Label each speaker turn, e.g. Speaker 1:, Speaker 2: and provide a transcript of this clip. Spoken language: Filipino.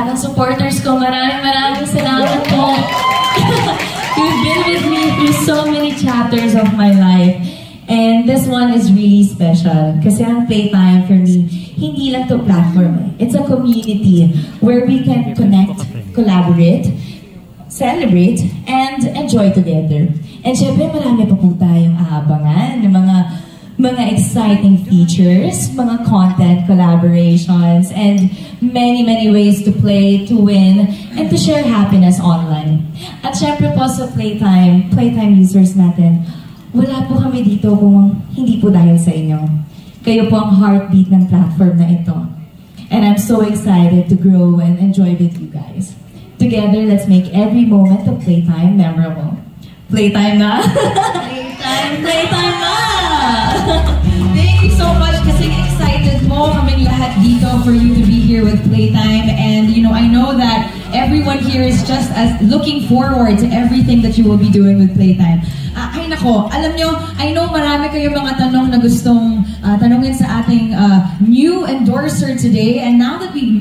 Speaker 1: lahat ng supporters ko, maraming salamat po. You've been with me through so many chapters of my life. And this one is really special. Kasi ang Playtime for me, hindi lang to platform. It's a community where we can connect, collaborate, celebrate, and enjoy together. And syempre, marami pa po tayong aabangan ng mga exciting features, mga content collaborations, and many ways to play, to win, and to share happiness online. At syempre po sa Playtime users natin, wala po kami dito kung hindi po dahil sa inyo. Kayo po ang heartbeat ng platform na ito. And I'm so excited to grow and enjoy with you guys. Together, let's make every moment of Playtime memorable. Playtime na! Playtime na!
Speaker 2: Thank you so much kasi excited mo kaming lahat dito for you to be here with Playtime. And you know, I know that everyone here is just as looking forward to everything that you will be doing with Playtime. Ay nako, alam nyo, I know marami kayong mga tanong na gustong tanungin sa ating new endorser today. And now that we